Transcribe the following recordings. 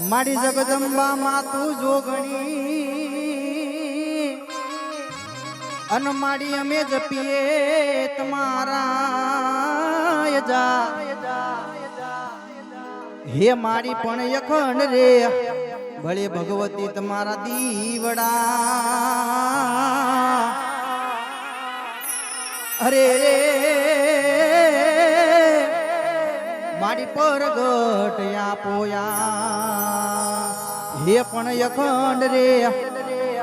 મારી જગદંબા માતું જોગણી અન માડી અમે જપીએ તમારા યજા હે મારી પણ યખંડ રે ભલે ભગવતી તમારા દીવડા અરે રે મારી પરગટ આપોયા હે પણ યખંડ રે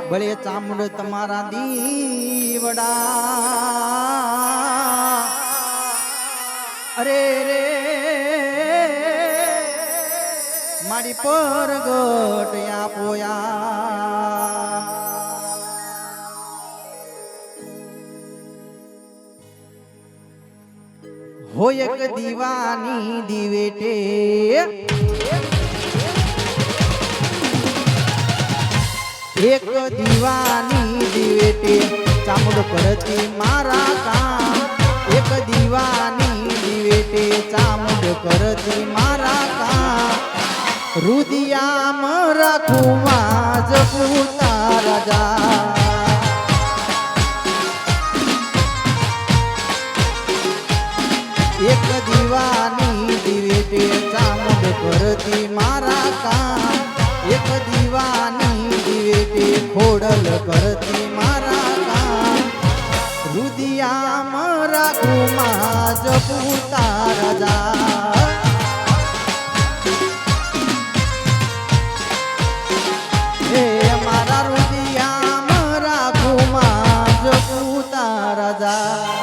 ભલે ચામુંડ તમારા દીવડા અરે રે મારી પરગટ આપોયા હોય એક દીવાની દિવેટે એક દીવાની દિવેટે ચામુંડ કરતી મારા કામ એક દીવાની દિવેટે ચામુંડ કરતી મારા કામ રુદિયામાં રાખું માં જપુતા રાજા એક દીવાની દિવેટે ચામુંડ કરતી મારા કામ એક દીવાની દિવેટે ખોડલ કરતી મારા કામ રુદિયામાં રાખું માં જપુતા રાજા હે મારા રુદિયામાં રાખું માં જપુતા રાજા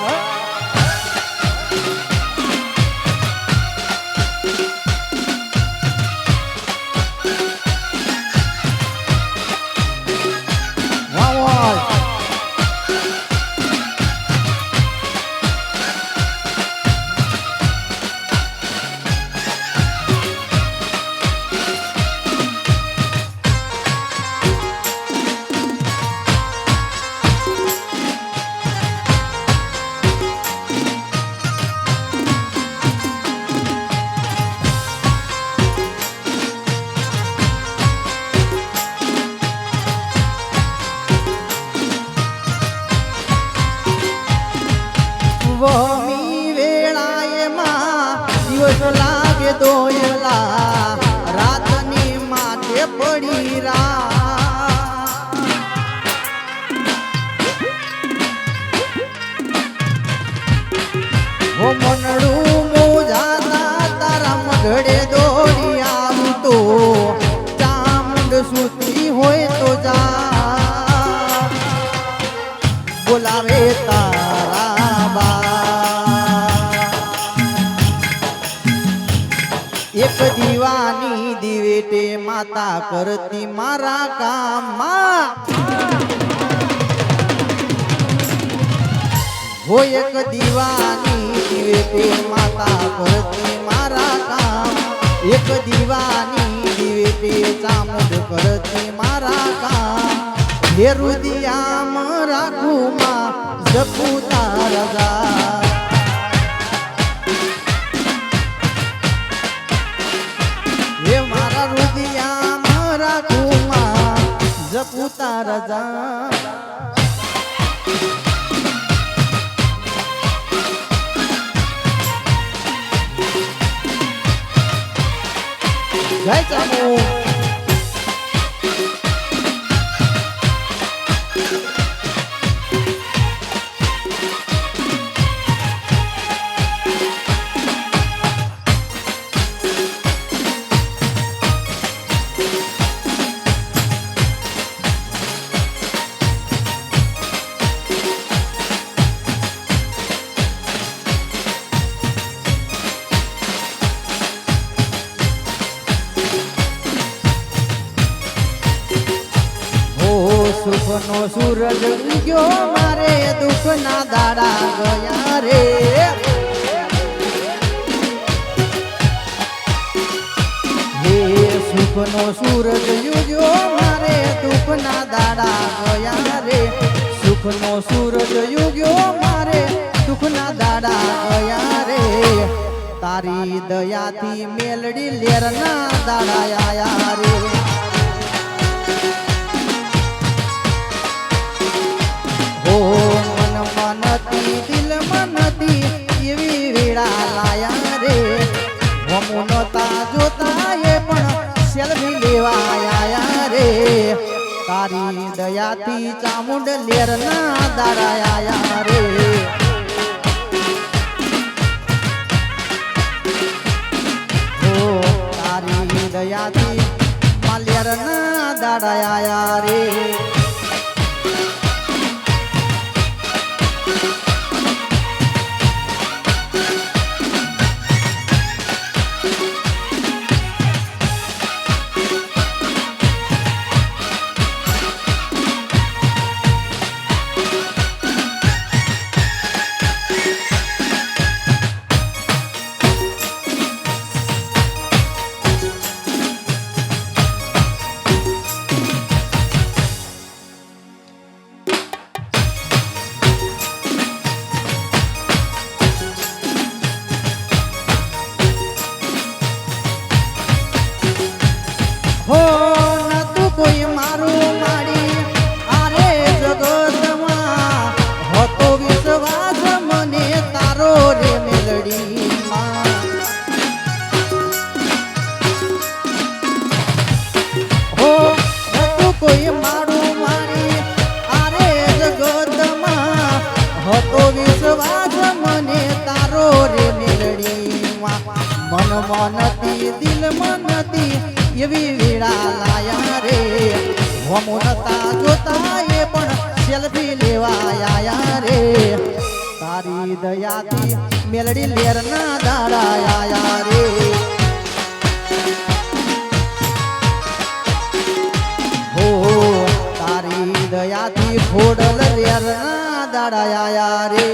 વમી વેળાએ માં દિવસ લાગે દોયલા રાતની માથે પડી હો મનડું મોજાતા તારા મઢડે દોડી આવું તો ચામુંડ સૂતી હોય તો જા બોલાવે તારા બા એક દીવાની દિવેટે માતા કરતી મારા કામમાં હોય એક દીવાની દિવેટે માતા કરતી મારા કામ એક દીવાની દિવેટે ચામુંડ કરતી મારા કામ હે રુદિયામાં રાખું માં જપુતા રાજા હે મારા રુદિયામાં રાખું માં જપુતા રાજા જય ચામુંડ સુખનો સૂરજ ઉગ્યો મારે દુઃખના દાડા ગયા રે હે સુખનો સૂરજ ઉગ્યો મારે દુઃખના દાડા ગયા રે સુખનો સૂરજ ઉગ્યો મારે દુઃખના દાડા ગયા રે તારી દયાથી મેલડી લેરના દાડા આયા રે ઓ મન મનતી દિલ મનતી એવી વેળા લાયા રે હમુનતા જોતા એ પણ સેલ્ફી લેવા આયા રે તારી દયાથી ચામુંડ લેરના દાડા આયા રે તારી દયાથી માલ્યરના દાડા આયા રે મનતી દિલ મનતી એવી વેળા લાયા રે હમુનતા જોતા એ પણ સેલ્ફી લેવા આયા રે તારી દયાથી મેલડી લેરના દાડા આયા રે હો તારી દયાથી ખોડલ લેરના દાડા આયા રે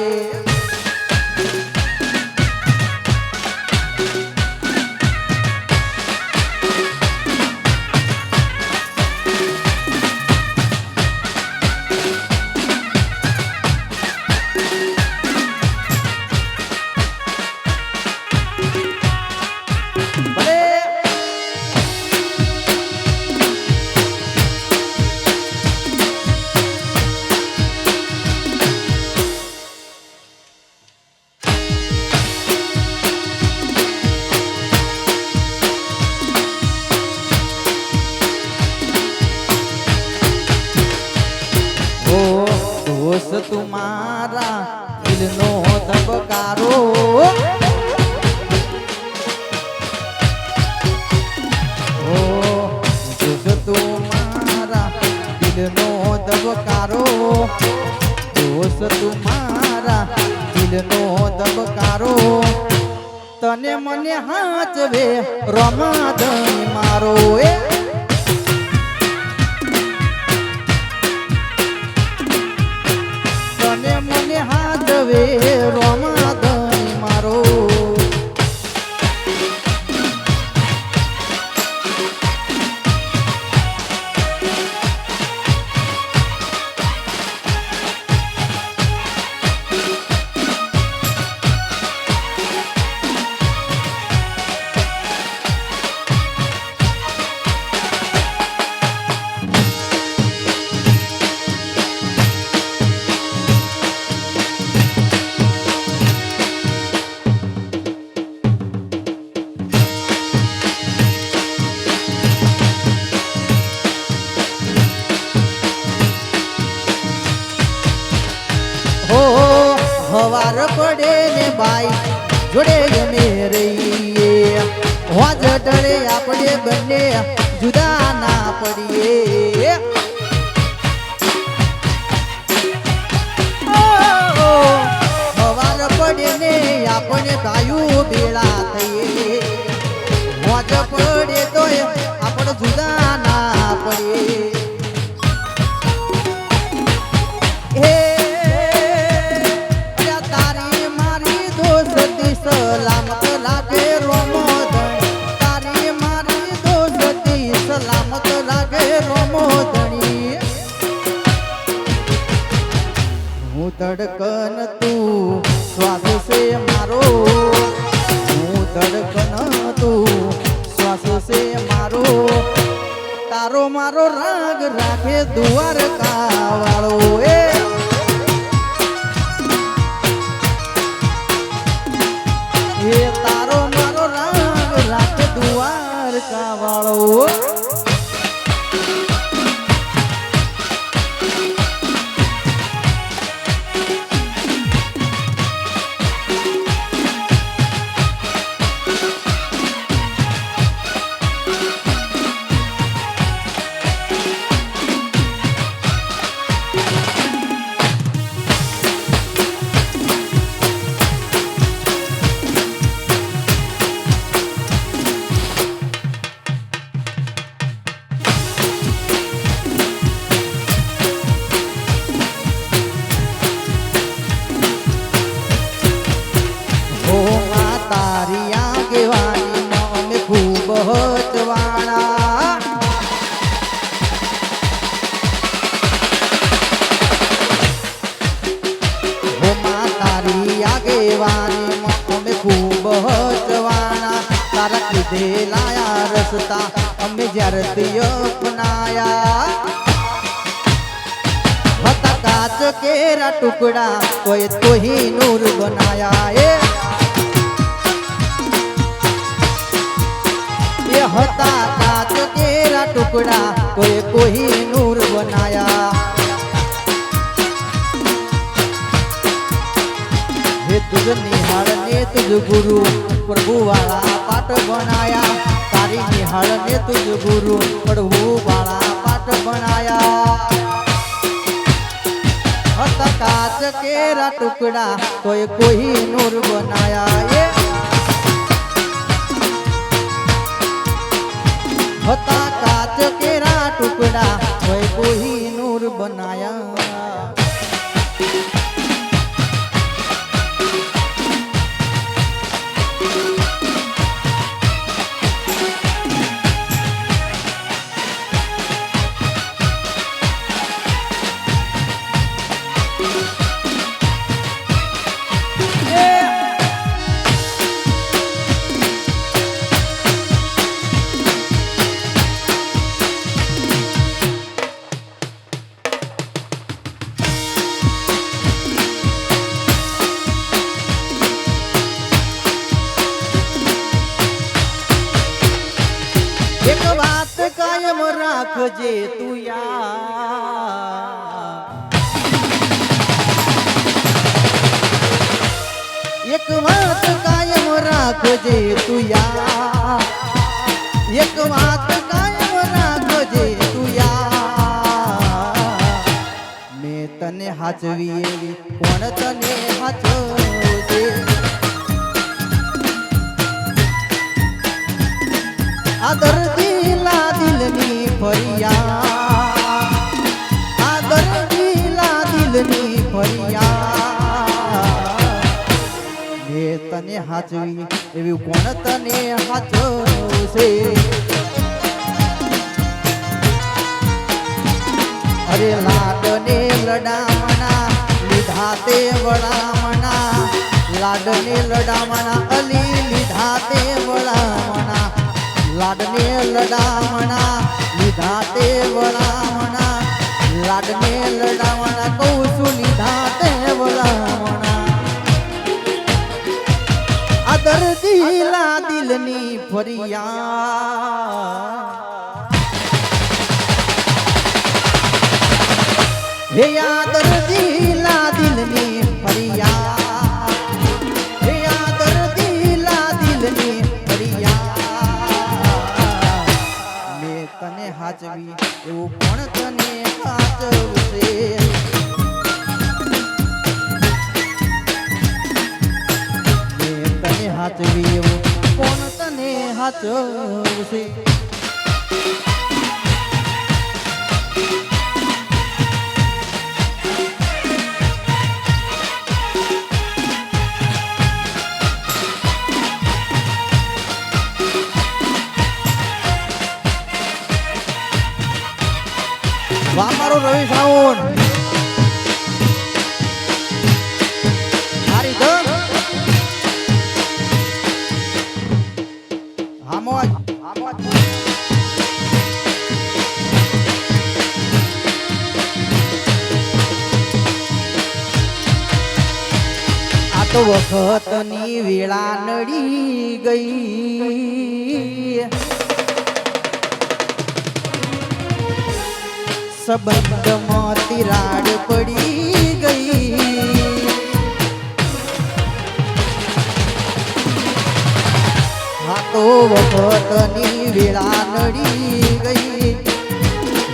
तुम्हारा दिलनो दबकारो ओ दोस्त तुम्हारा दिलनो दबकारो दोस्त तुम्हारा दिलनो दबकारो तने मने हाचवे रमादनी मारो મને હાથવે રોમાદની મારો हवार पड़े ने बाई जोड़े में रहिए वाज डरे आपने बने जुदा ना पड़िए हवार पड़े ने आपने कायू बेड़ा थई वाज पड़े तो आपण जुदा ना पड़े सलामत लागे रोमोदणी तारी मारी दोस्ती सलामत लागे रोमोदणी हूँ धड़कन तू श्वास से मारो हूँ તારો મારો રાગ રાખે દ્વારકા વાળો એ તારો મારો રાગ રાખે દ્વારકા વાળો લાયા રસ્તા અમે જ્યારથી અપનાયા હતા કાચ કેરા ટુકડા કોઈ તોહી નૂર બનાયા એ હતા કાચ કેરા ટુકડા કોઈ કોઈ નૂર બનાયા हे तुझ निहाळ ने तुझ गुरु प्रभु वाला पाठ बनाया तारी निहाळ ने तुझ गुरु प्रभु वाला पाठ बनाया हत काच केरा टुकड़ा कोई कोई नूर बनाया ये हता काच केरा टुकड़ा कोई कोई नूर बनाया एक बात कायम राखजे तू यार एक बात कायम राखजे तू यार एक बात कायम राखजे तू यार मैं तने हाचवी एवी कोण तने हाचवजे आदर दिला दिलनी फरिया आदर दिला दिलनी फरिया मैं तने हाचवी एवी कोण तने हाचवसे अरे लाडने लडामणा लीधा ते वडामणा लाडने लडामणा अली लीधा ते वडामणा लाडने लडामणा लीधा ते वडामणा लाडने लडामणा कौसु लीधा ते वडामणा आदर दिला दिलनी फरिया हे आदर दिला दिलनी फरिया हे आदर दिला दिलनी फरिया तने हाचवी એવું કોણ તને હાચવશે મેં તને હાચવી એવું કોણ તને હાચવશે વાહ મારો રવિ સાઉન્ડ હારી ધન હામોજ વખતની વેળા નડી ગઈ સંબંધમાં તિરાડ પડી ગઈ હા તો વખતની વેળા નડી ગઈ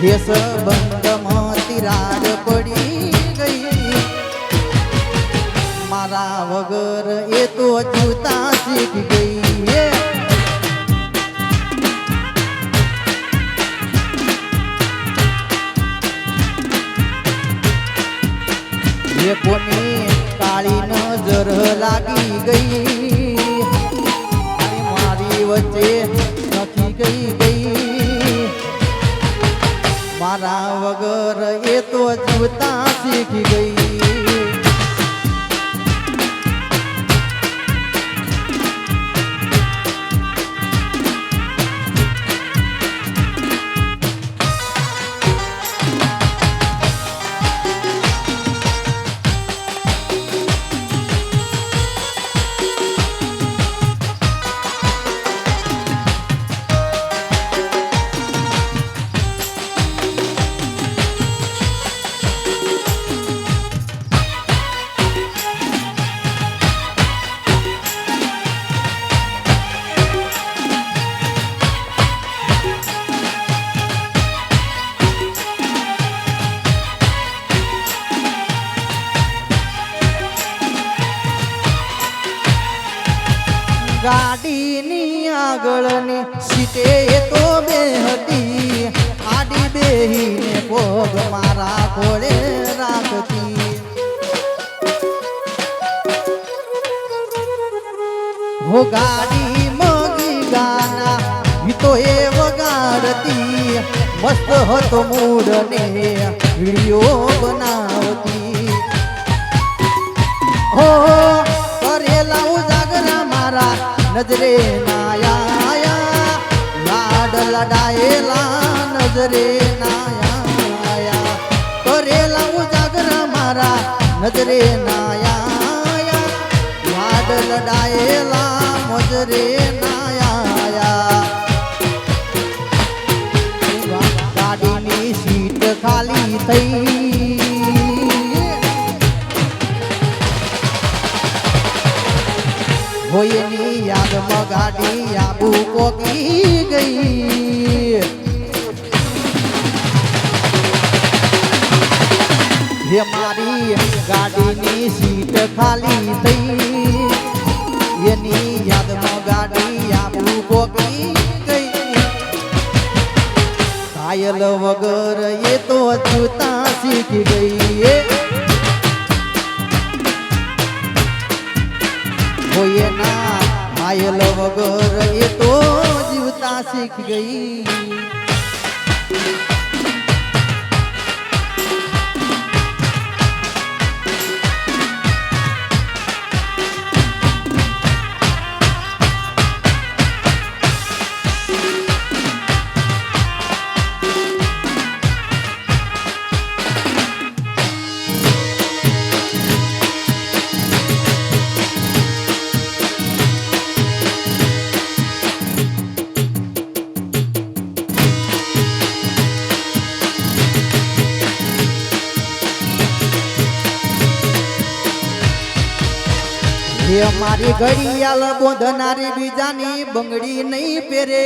એ સંબંધમાં તિરાડ પડી ગઈ મારા વગર એ તો જૂતા શીખી ગઈ એ કોની કાળી નજર લાગી ગઈ મારી વચ્ચે નથી ગઈ મારા વગર એ તો જૂતા શીખી ગઈ ગાડીની આગળની સીટે તો બે હતી આડી બેહીને પગ મારા કોળે રાખતી હો ગાડી મોગી ગાના ગીતો એ વગાડતી મસ્ત હતો મૂડ ને વિડીયો બનાવતી હો કરેલા ઉજાગરા મારા નજરે નાયા લાડ લડાયેલા નજરે નાયા કરેલા ઉજાગરા મારા નજરે નાયા લાડ લડાયેલા મજરે નાયા ગાડીની સીટ ખાલી થઈ હોયની યાદમાં ગાડી આબુ પોકી ગઈ હે મારી ગાડીની સીટ ખાલી થઈ એની યાદમાં ગાડી આબુ પોકી ગઈ ઘાયલ વગર એ તો જૂતા શીખી ગઈ હોય ના માયલ વગર એ તો જીવતા શીખી ગઈ મારી ઘડિયાળ બોંધનારી બીજાની બંગડી નહીં પહેરે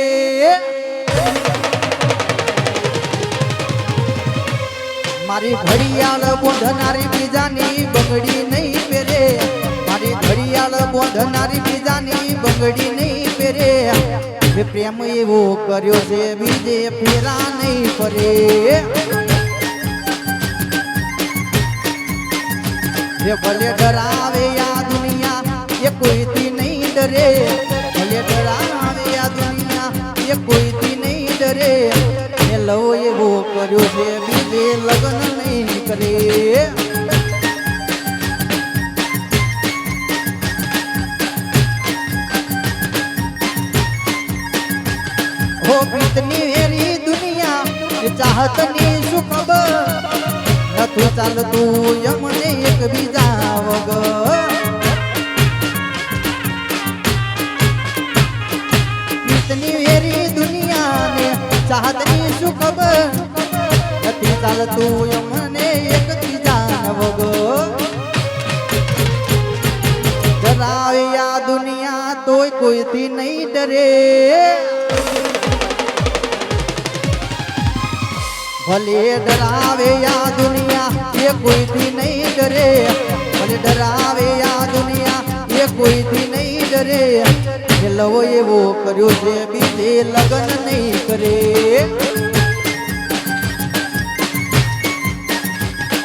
મારી ઘડિયાળ બોંધનારી બીજાની બંગડી નહીં પહેરે મારી ઘડિયાળ બોંધનારી બીજાની બંગડી નહીં પહેરે પ્રેમ એવો કર્યો છે બીજે ફેરા નહીં ફરે ભલે ડરાવે આ દુનિયા ये कोई थी नहीं डरे भले डरावे या दुनिया ये कोई थी नहीं डरे ये लो ये वो करो जे बीजे लगन नहीं करे हो कितनी मेरी दुनिया ये चाहत नहीं सुखब न तू चाल तू यमने एक बीजा वगर રાહતની શું ખબર નથી ચાલતું મને એક બીજા વગર ડરાવે આ દુનિયા તોય કોઈથી નહીં ડરે ભલે ડરાવે આ દુનિયા એ કોઈથી નહીં ડરે ભલે ડરાવે આ દુનિયા એ કોઈથી નહીં ડરે લવો એવો કર્યો છે બીજે લગન નહીં કરે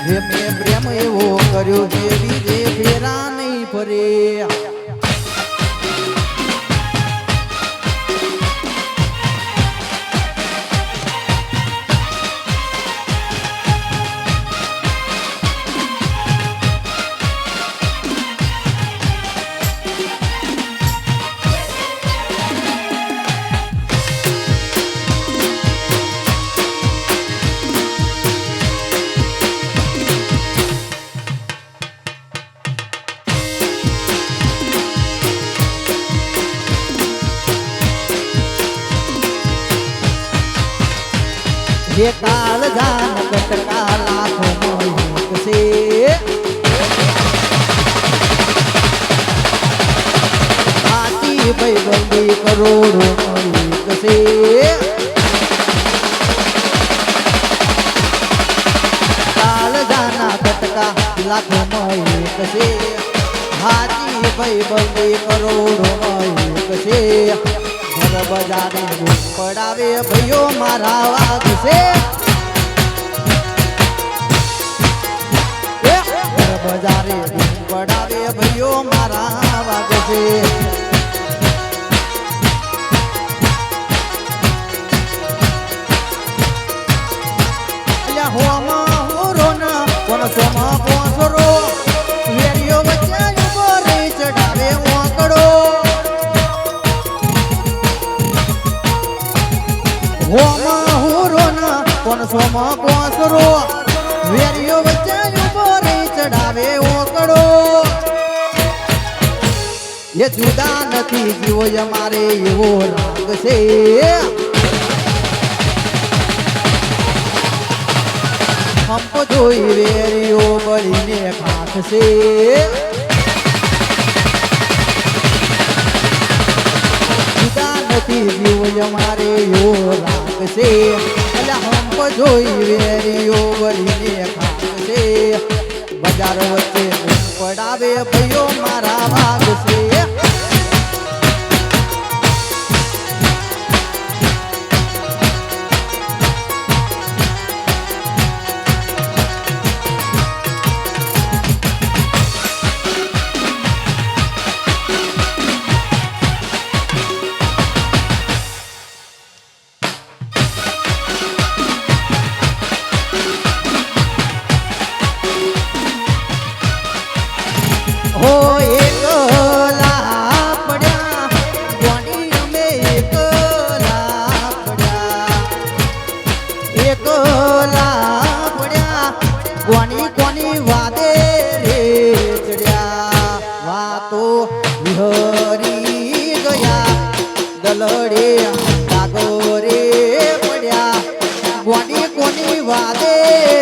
મેં પ્રેમ એવો કર્યો છે બીજે ફેરા નહીં ફરે ये काल जान कटका लाखों मोहित से आती बैबंदी करोड़ों मोहित से काल जाना कटका लाखों मोहित से हाथी बैबंदी करोड़ों मोहित से बजारे पड़ावे भैयो मारा वाग से बजारे पड़ावे भैयो मारा वाग से होमा हो रोना कोन सोमा पोसरो वेरियो बच्चा बोरे चढ़ावे ओकड़ो હોમાં હુરો ના કોણ સોમાં પોસરો વેરિયો વચ્ચે ઉભો રહી ચડાવે ઓકડો એ જુદા નથી જીવો અમારે એવો રાગ છે હંપ જોઈ વેરિયો બળીને ખાખ છે જીવ અમારે યો રાખશે એટલે હંપ જોઈ વેરીઓ વળીને ખાશે બજાર વચ્ચે પડાવે ભૈયો મારા વાગશે हो एकला पड्या गोणी અમે એકલા પડ્યા ગોણી કોની વાદે રે ચડ્યા વાતો વિહરી ગયા દલડે દાગો રે પડ્યા ગોણી કોની વાદે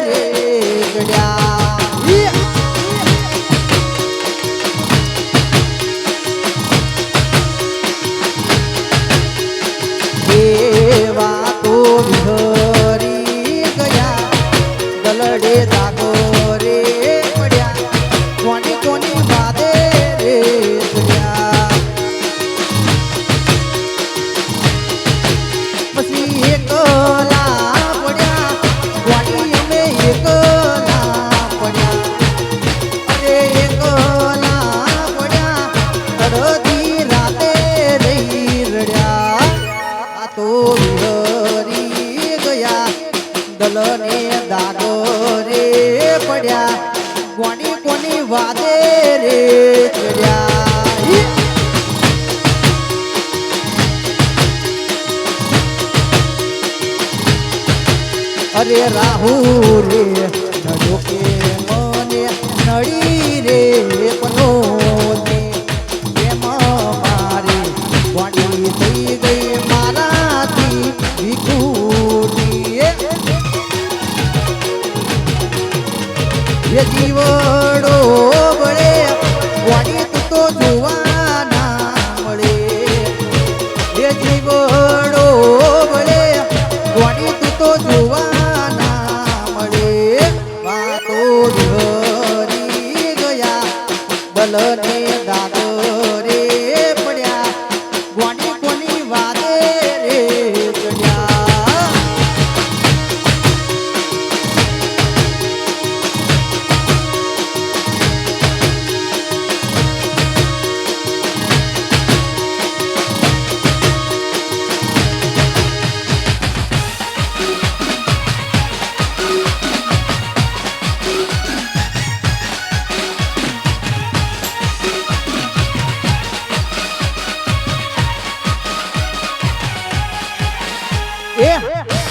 રે ચડ્યા દલડે દાગો રે પડ્યા કોની કોની વાદે રે ચડ્યા પછી એકલા પડ્યા કોની અમે એકલા પડ્યા અરે એકલા પડ્યા અડધી રાતે રહી રડ્યા આ તો વિહરી ગયા દલને દાગો રે પડ્યા કોની કોની વાદે રે ચડ્યા અરે રાહુ રે નડો કે મને નડી રે પનોને એમાં મારે કોની થઈ ગઈ મારાથી ભીખું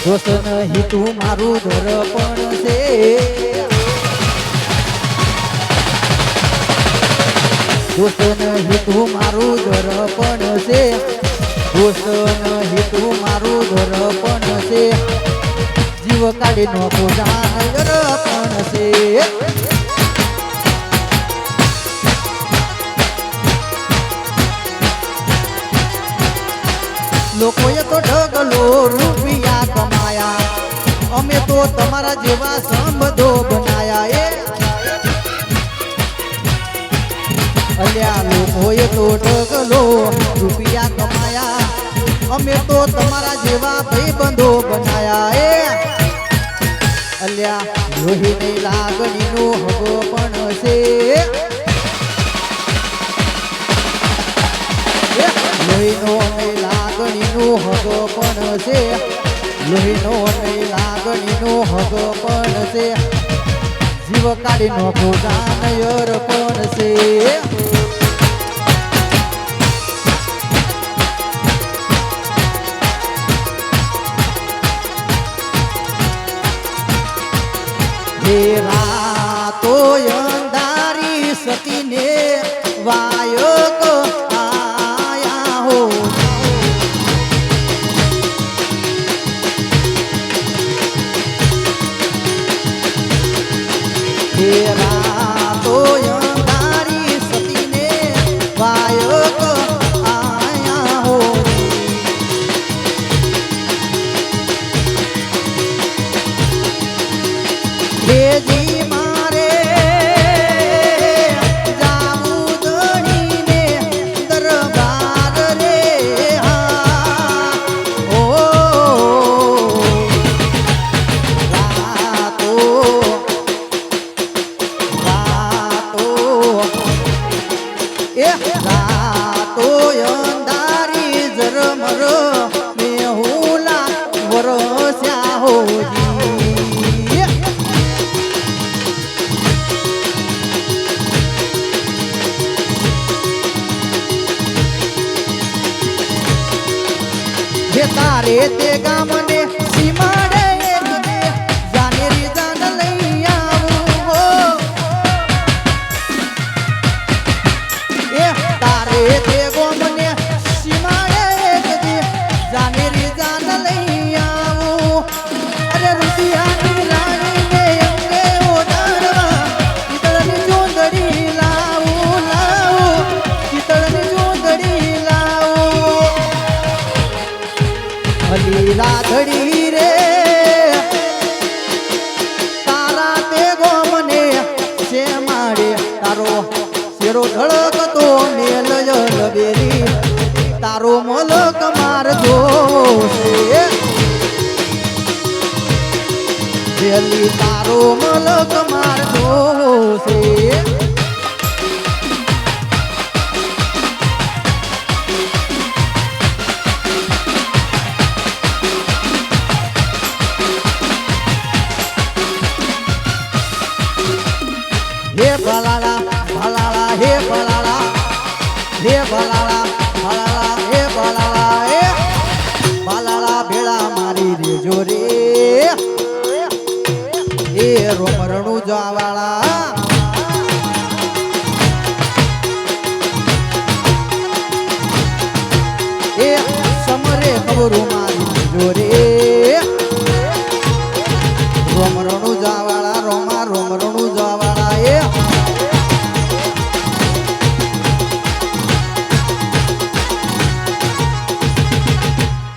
દોસ્ત નહીં તું મારું દર્પણ છે દોસ્ત નહીં તું મારું દર્પણ છે દોસ્ત નહીં તું મારું દર્પણ છે જીવ કાઢી નો પૂજાન દર્પણ છે લોકોએ તો ઢગલો રૂપિયા કમાયા અમે તો તમારા જેવા સંબંધો બનાયા અલ્યા લોકોએ તો ઢગલો રૂપિયા કમાયા અમે તો તમારા જેવા ભાઈબંધો બનાયા અલ્યા લોહીની લાગણીનો હગો પણ છે લોહીનો લાગણીનો હગો પણ છે લોહીનો લાગણીનો હગો પણ છે જીવ કાઢીનો પૂજાનયર પણ છે હે રાતો અંધારી સતીને વાયકો રાતો અંધારી સતીને વાયક આયા હો જી મારે જાવું દણીને દરબાર રે હા ઓ રાતો રાતો અંધારી ઝરમર મેહુલા વરસ્યા હોજી જે તારે તે ગામને સીમાડે જાને રીજાન લઈ આવું હો તારે તે ગોમને સીમાડે જાને રીજાન લઈ આવું અરે રૂપિયાની રાણીને અંગે ઓડાડવા પિતળની ચૂંદડી લાવું લાવું પિતળની ચૂંદડી લાવું ભલી રાધડી રે તારા તે ગોમને છે માડે તારો શેરો ધડકતો મેલ લબેરી તારો મલક મારજો છે વેલી તારો મલક મારજો છે હે ભલાલા ભલાલા હે ભલાલા હે ભલાલા ભલાલા હે ભલાલા હે ભલાલા ભેળા મારી રેજો રે એ રોમરણું જવાળા